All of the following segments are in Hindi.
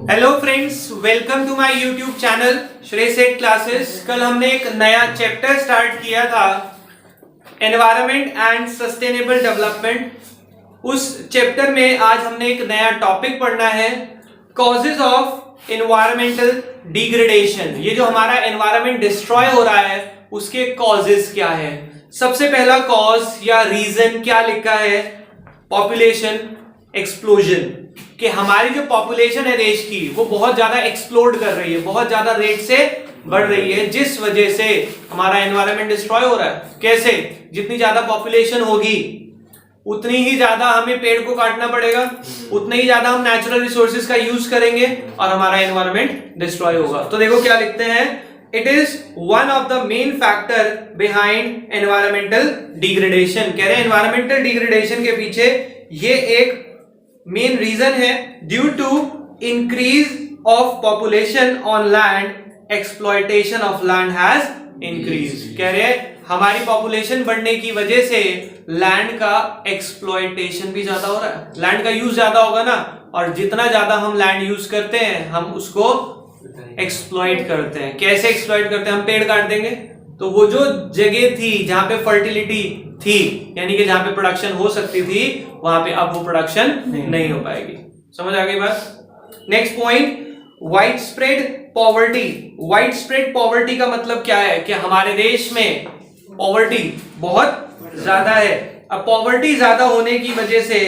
Hello friends, welcome to my YouTube channel Shrey Seth classes. कल हमने एक नया चैप्टर स्टार्ट किया था, एनवायरनमेंट एंड सस्टेनेबल डेवलपमेंट। उस चैप्टर में आज हमने एक नया टॉपिक पढ़ना है, कॉजेज ऑफ एनवायरमेंटल डिग्रेडेशन। ये जो हमारा एनवायरनमेंट डिस्ट्रॉय हो रहा है उसके कॉजेज क्या है। सबसे पहला कॉज या रीजन क्या लिखा है, पॉपुलेशन एक्सप्लोजन। कि हमारी जो पॉपुलेशन है देश की वो बहुत ज्यादा एक्सप्लोड कर रही है, बहुत ज्यादा रेट से बढ़ रही है, जिस वजह से हमारा एनवायरनमेंट डिस्ट्रॉय हो रहा है। कैसे? जितनी ज्यादा पॉपुलेशन होगी उतनी ही ज्यादा हमें पेड़ को काटना पड़ेगा, उतने ही ज्यादा हम नेचुरल रिसोर्सेज का यूज करेंगे और हमारा एनवायरनमेंट डिस्ट्रॉय होगा। तो देखो क्या लिखते हैं, it is one of the main factor behind environmental degradation. कह रहे हैं एनवायरमेंटल डिग्रेडेशन के पीछे ये एक मेन रीजन है, due to increase of population on land, exploitation of land has increase. कह रहे हैं हमारी पॉपुलेशन बढ़ने की वजह से लैंड का एक्सप्लॉयटेशन भी ज्यादा हो रहा है, लैंड का यूज ज्यादा होगा ना, और जितना ज्यादा हम लैंड यूज करते हैं हम उसको एक्सप्लॉइट करते हैं। कैसे एक्सप्लॉइट करते हैं? हम पेड़ काट देंगे तो वो जो जगह थी जहां पे फर्टिलिटी थी, यानी कि जहां पे प्रोडक्शन हो सकती थी, वहां पे अब वो प्रोडक्शन नहीं हो पाएगी। समझ आ गई बात? Next point, wide spread poverty. Wide spread poverty का मतलब क्या है कि हमारे देश में पॉवर्टी बहुत ज्यादा है। अब पॉवर्टी ज्यादा होने की वजह से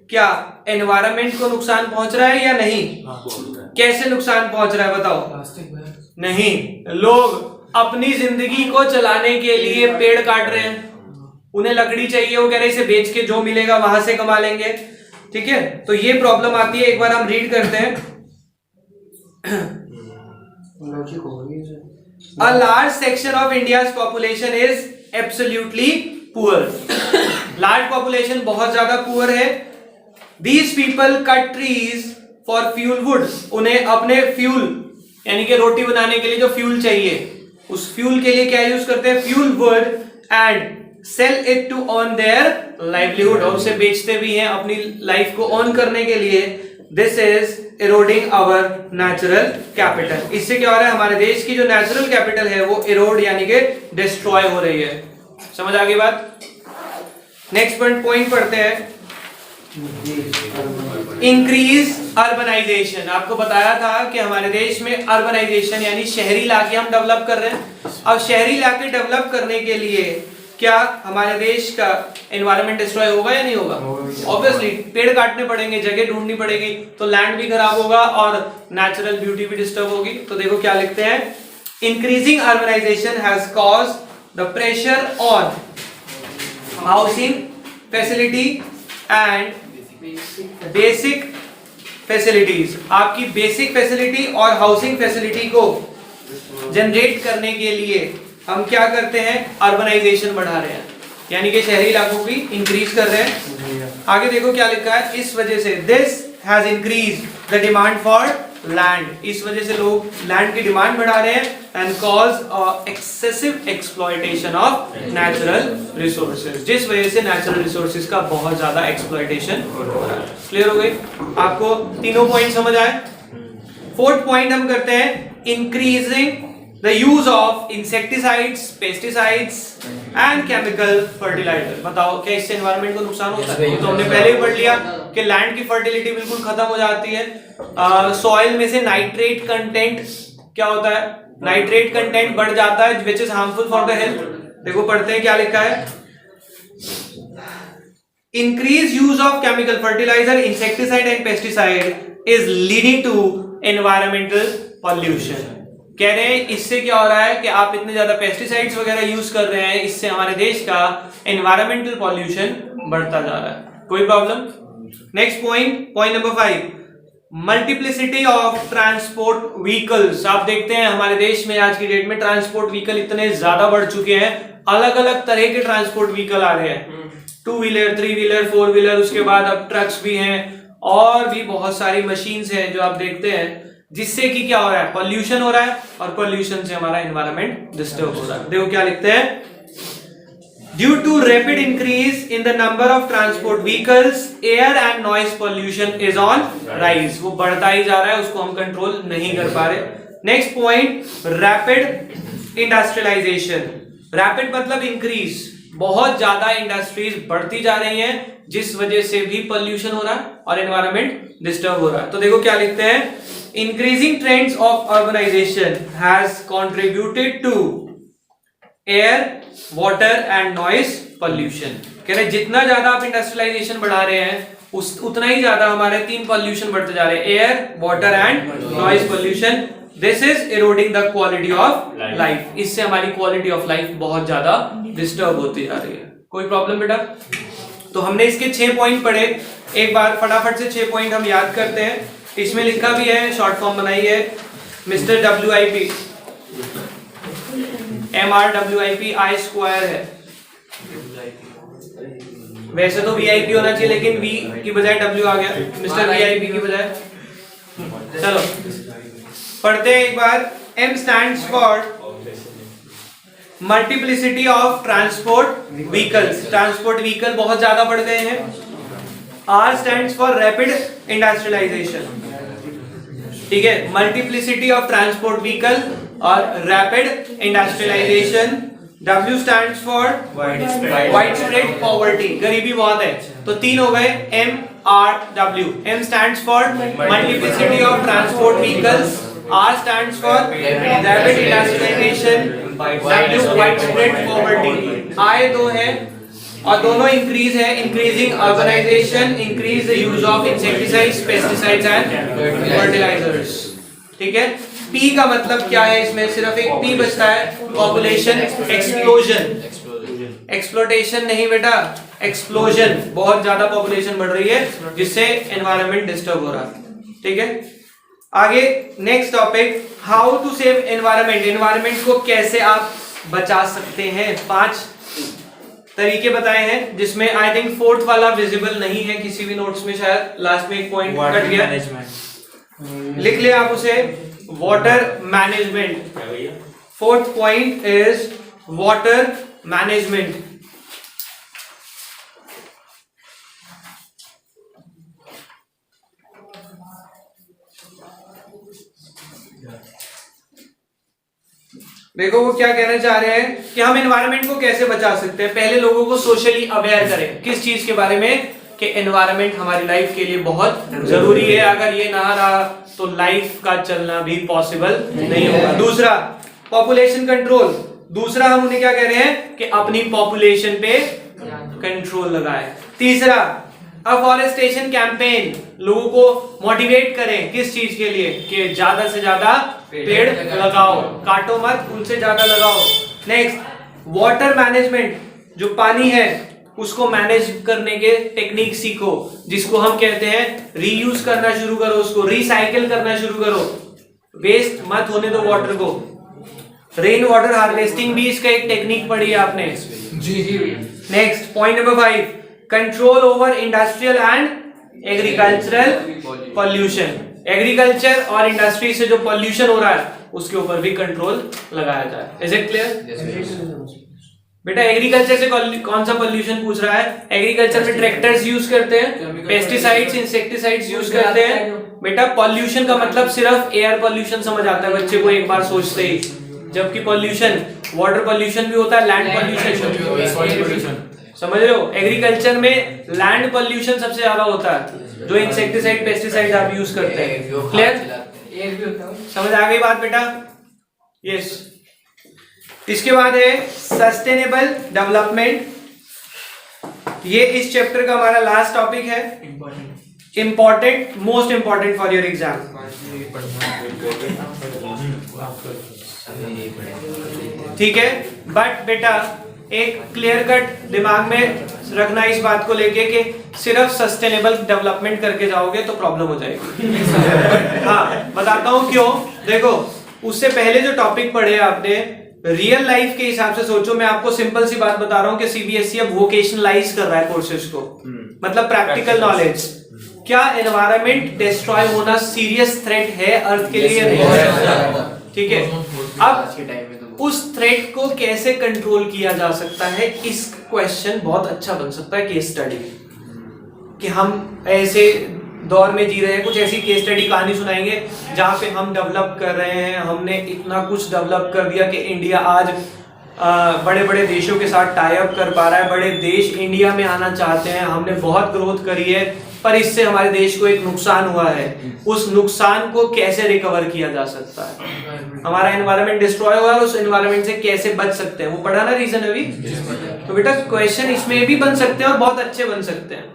क्या एनवायरनमेंट को नुकसान पहुंच रहा है या नहीं? कैसे नुकसान पहुंच रहा है बताओ? नहीं, लोग अपनी जिंदगी को चलाने के लिए पेड़ काट रहे हैं, उन्हें लकड़ी चाहिए, वो कह रहे इसे बेच के जो मिलेगा वहां से कमा लेंगे। ठीक है, तो ये प्रॉब्लम आती है। एक बार हम रीड करते हैं, A large section of India's population is absolutely poor. Large population बहुत ज्यादा poor है। These people cut trees for fuel wood. उन्हें अपने फ्यूल यानी कि रोटी बनाने के लिए जो फ्यूल चाहिए उस फ्यूल के लिए क्या यूज करते हैं? Fuel wood, and sell it to earn their livelihood, और उसे बेचते भी हैं अपनी लाइफ को अर्न करने के लिए। This is eroding our natural capital. इससे क्या हो रहा है? हमारे देश की जो नेचुरल कैपिटल है वो इरोड यानी कि डिस्ट्रॉय हो रही है। समझ आ गई बात? नेक्स्ट पॉइंट पढ़ते हैं, इंक्रीज अर्बनाइजेशन। आपको बताया था कि हमारे देश में अर्बनाइजेशन यानी शहरी इलाके हम डेवलप कर रहे हैं। अब शहरी इलाके डेवलप करने के लिए क्या हमारे देश का एनवायरनमेंट डिस्ट्रॉय होगा या नहीं होगा? ऑब्वियसली पेड़ काटने पड़ेंगे, जगह ढूंढनी पड़ेगी, तो लैंड भी खराब होगा और नेचुरल ब्यूटी भी डिस्टर्ब होगी। तो देखो क्या लिखते हैं, increasing urbanisation has caused the pressure on housing facility and basic facilities. आपकी बेसिक फैसिलिटी और हाउसिंग फैसिलिटी को जनरेट करने के लिए हम क्या करते हैं? अर्बनाइजेशन बढ़ा रहे हैं, यानी कि शहरी इलाकों की इंक्रीज कर रहे हैं। आगे देखो क्या लिखा है, इस वजह से this has increase the demand for land. इस वजह से लोग लैंड की डिमांड बढ़ा रहे हैं and cause excessive exploitation of natural resources, जिस वजह से नेचुरल रिसोर्सेज का बहुत ज्यादा एक्सप्लॉयटेशन हो रहा है। क्लियर हो गई? आपको तीनों पॉइंट समझ आए? फोर्थ पॉइंट हम करते हैं, increasing the use of insecticides, pesticides and chemical fertilizer। बताओ क्या इससे एनवायरनमेंट को नुकसान होता है? तो हमने पहले ही पढ़ लिया कि लैंड की फर्टिलिटी बिल्कुल खत्म हो जाती है। सॉइल में से नाइट्रेट कंटेंट क्या होता है? नाइट्रेट कंटेंट बढ़ जाता है, which is harmful for the health। देखो पढ़ते हैं क्या लिखा है, increased use of chemical fertilizer, insecticide and pesticide is leading to environmental pollution। कह रहे हैं इससे क्या हो रहा है कि आप इतने ज्यादा पेस्टिसाइड्स वगैरह यूज कर रहे हैं, इससे हमारे देश का एनवायरमेंटल पॉल्यूशन बढ़ता जा रहा है। कोई problem? Next point number 5, multiplicity of transport vehicles. आप देखते हैं हमारे देश में आज की डेट में ट्रांसपोर्ट व्हीकल इतने ज्यादा बढ़ चुके हैं, अलग अलग तरह के ट्रांसपोर्ट व्हीकल आ रहे हैं, 2 व्हीलर 3 व्हीलर 4 व्हीलर, उसके बाद अब ट्रक्स भी हैं और भी बहुत सारी मशीन्स हैं जो आप देखते हैं, जिससे कि क्या हो रहा है? पॉल्यूशन हो रहा है और पॉल्यूशन से हमारा एनवायरनमेंट डिस्टर्ब हो रहा है। देखो क्या लिखते हैं, due to rapid increase in the number of transport vehicles air and noise pollution is on rise. वो बढ़ता ही जा रहा है, उसको हम कंट्रोल नहीं कर पा रहे। Next point, rapid industrialisation. Rapid मतलब इंक्रीज, बहुत ज्यादा इंडस्ट्रीज बढ़ती जा रही हैं जिस वजह से भी पोल्यूशन हो रहा है और एनवायरनमेंट डिस्टर्ब हो रहा है। तो देखो क्या लिखते हैं, increasing trends of urbanisation has contributed to air water and noise pollution. कह रहे जितना ज्यादा आप इंडस्ट्रियलाइजेशन बढ़ा रहे हैं उतना ही ज्यादा हमारे 3 पोल्यूशन बढ़ते जा रहे हैं, air water and noise pollution. This is eroding the quality of life. इससे हमारी क्वालिटी ऑफ लाइफ बहुत ज्यादा डिस्टर्ब होती जा रही है। कोई प्रॉब्लम बेटा? तो हमने इसके 6 पॉइंट पढ़े, एक बार फटाफट से 6 पॉइंट हम याद करते हैं। इसमें लिखा भी है, शॉर्ट फॉर्म बनाई है, mister WIP, MRWIP I square है। वैसे तो VIP होना चाहिए लेकिन V की बजाय W आ गया, मिस्टर VIP की बजाय। चलो पढ़ते हैं एक बार। M stands for multiplicity of transport vehicles. Transport vehicle बहुत ज्यादा बढ़ गए हैं। R stands for rapid industrialisation. ठीक है, मल्टीप्लिसिटी ऑफ ट्रांसपोर्ट व्हीकल और rapid industrialisation. W stands for wide spread poverty, गरीबी बहुत है। तो 3 हो गए, MRW। M stands for multiplicity of transport vehicles, R stands for rapid industrialization, W widespread poverty। I 2 है और दोनों इंक्रीज है, increasing urbanisation, increase the use of insecticides, pesticides and fertilisers. ठीक है, P का मतलब क्या है? इसमें सिर्फ एक P बचता है, पॉपुलेशन एक्सप्लोजन। एक्सप्लोटेशन नहीं बेटा, एक्सप्लोजन। बहुत ज्यादा पॉपुलेशन बढ़ रही है जिससे एनवायरनमेंट डिस्टर्ब हो रहा है। ठीक है, आगे next topic, how to save environment. Environment को कैसे आप बचा सकते हैं? 5 तरीके बताए हैं जिसमें आई थिंक 4th वाला विजिबल नहीं है किसी भी नोट्स में, शायद लास्ट में एक पॉइंट कट गया। लिख ले आप उसे, water management. 4th point is water management. देखो वो क्या कहना चाह रहे हैं कि हम एनवायरनमेंट को कैसे बचा सकते हैं। पहले लोगों को सोशली अवेयर करें, किस चीज के बारे में, कि एनवायरनमेंट हमारी लाइफ के लिए बहुत जरूरी है। अगर ये ना रहा तो लाइफ का चलना भी पॉसिबल नहीं होगा। दूसरा, पॉपुलेशन कंट्रोल। दूसरा, हम उन्हें क्या कह रहे हैं कि अपनी पॉपुलेशन पे कंट्रोल लगाए। तीसरा, अफॉरेस्टेशन कैंपेन। लोगों को मोटिवेट करें, किस चीज के लिए, कि ज्यादा से ज्यादा पेड़ लगाओ, काटो मत, उनसे ज्यादा लगाओ। Next, water management. जो पानी है उसको मैनेज करने के टेक्निक सीखो, जिसको हम कहते हैं रीयूज करना शुरू करो, उसको रिसाइकिल करना शुरू करो, वेस्ट मत होने दो वाटर को। रेन वाटर हार्वेस्टिंग भी इसका एक टेक्निक पढ़ी है आपने। जी। Next point number 5, control over industrial and agricultural pollution. Agriculture और इंडस्ट्री से जो पॉल्यूशन हो रहा है उसके ऊपर भी कंट्रोल लगाया जाए। Is it clear? बेटा एग्रीकल्चर से कौन सा पॉल्यूशन पूछ रहा है? एग्रीकल्चर में ट्रैक्टर्स यूज करते हैं, पेस्टिसाइड्स, इंसेक्टिसाइड्स यूज करते हैं। बेटा पॉल्यूशन का मतलब सिर्फ एयर पॉल्यूशन समझ आता है बच्चे को एक बार सोचते ही, जबकि पॉल्यूशन वाटर पॉल्यूशन भी होता है, लैंड पॉल्यूशन। समझ रहे हो? एग्रीकल्चर में लैंड पॉल्यूशन सबसे ज्यादा होता है, जो इंसेक्टिसाइड पेस्टिसाइड आप यूज करते हैं। क्लियर? समझ आ गई बात बेटा? यस। इसके बाद है सस्टेनेबल डेवलपमेंट। ये इस चैप्टर का हमारा लास्ट टॉपिक है, important, most important for your exam. ठीक है, बट बेटा एक क्लियर कट दिमाग में रखना इस बात को लेके कि सिर्फ सस्टेनेबल डेवलपमेंट करके जाओगे तो प्रॉब्लम हो जाएगी। हाँ बताता हूं क्यों। देखो उससे पहले जो टॉपिक पढ़े आपने, रियल लाइफ के हिसाब से सोचो। मैं आपको सिंपल सी बात बता रहा हूं कि सीबीएसई अब वोकेशनलाइज कर रहा है कोर्सेज को, मतलब प्रैक्टिकल नॉलेज। क्या एनवायरनमेंट डिस्ट्रॉय होना सीरियस थ्रेट है अर्थ के लिए? नहीं। ठीक है, अब उस थ्रेट को कैसे कंट्रोल किया जा सकता है, इस क्वेश्चन बहुत अच्छा बन सकता है केस स्टडी। कि हम ऐसे दौर में जी रहे हैं, कुछ ऐसी केस स्टडी कहानी सुनाएंगे जहां पे हम डेवलप कर रहे हैं, हमने इतना कुछ डेवलप कर दिया कि इंडिया आज बड़े बड़े देशों के साथ टाई अप कर पा रहा है, बड़े देश इंडिया में आना चाहते हैं, हमने बहुत ग्रोथ करी है, पर इससे हमारे देश को एक नुकसान हुआ है। उस नुकसान को कैसे रिकवर किया जा सकता है, हमारा एनवायरनमेंट डिस्ट्रॉय हुआ है, उस एनवायरनमेंट से कैसे बच सकते हैं, वो पढ़ा ना रीजन अभी। तो बेटा क्वेश्चन इसमें भी बन सकते हैं और बहुत अच्छे बन सकते हैं,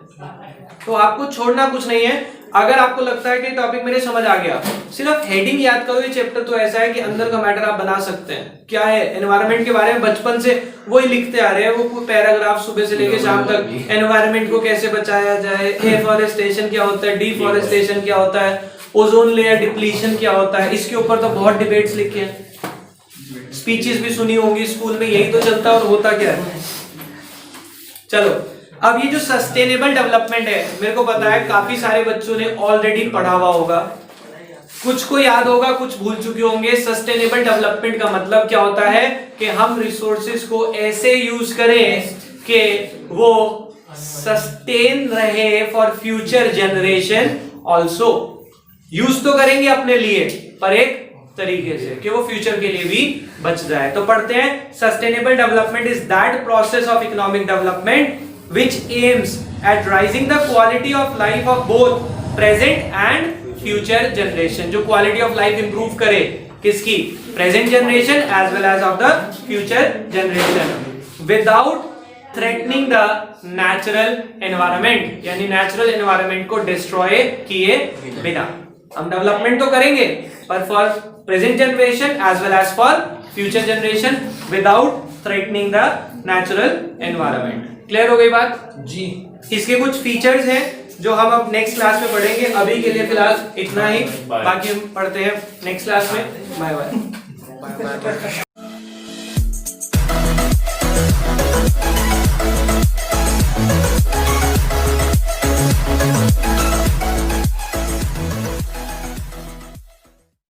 तो आपको छोड़ना कुछ नहीं है। अगर आपको लगता है कि टॉपिक मेरे समझ आ गया, सिर्फ हेडिंग याद करो। ये चैप्टर तो ऐसा है कि अंदर का मैटर आप बना सकते हैं। क्या है, एनवायरनमेंट के बारे में बचपन से वही लिखते आ रहे हैं, वो पैराग्राफ सुबह से लेकर शाम तक, एनवायरनमेंट को कैसे बचाया जाए, एफॉरेस्टेशन क्या होता है, डिफॉरेस्टेशन क्या होता है, ओजोन लेयर डिप्लीशन क्या होता है, इसके ऊपर तो बहुत डिबेट्स लिखे हैं, स्पीचेस भी सुनी होंगी स्कूल में, यही तो चलता है। और होता क्या है, चलो अब ये जो सस्टेनेबल डेवलपमेंट है, मेरे को पता है काफी सारे बच्चों ने ऑलरेडी पढ़ा हुआ होगा, कुछ को याद होगा, कुछ भूल चुके होंगे। सस्टेनेबल डेवलपमेंट का मतलब क्या होता है कि हम रिसोर्सेज को ऐसे यूज करें कि वो सस्टेन रहे for future generation also. Use तो करेंगे अपने लिए, पर एक तरीके से कि वो फ्यूचर के लिए भी बच जाए। तो पढ़ते हैं, sustainable development is that process of economic development which aims at raising the quality of life of both present and future generation। जो quality of life improve करे किसकी, present generation as well as of the future generation without threatening the natural environment, यानी natural environment को destroy किए बिना। हम डेवलपमेंट तो करेंगे पर for present generation as well as for future generation without threatening the natural environment। Clear हो गई बात जी। इसके कुछ फीचर्स हैं जो हम अब नेक्स्ट क्लास में पढ़ेंगे, अभी के लिए फिलहाल इतना ही, बाकी हम पढ़ते हैं नेक्स्ट क्लास में। Bye bye.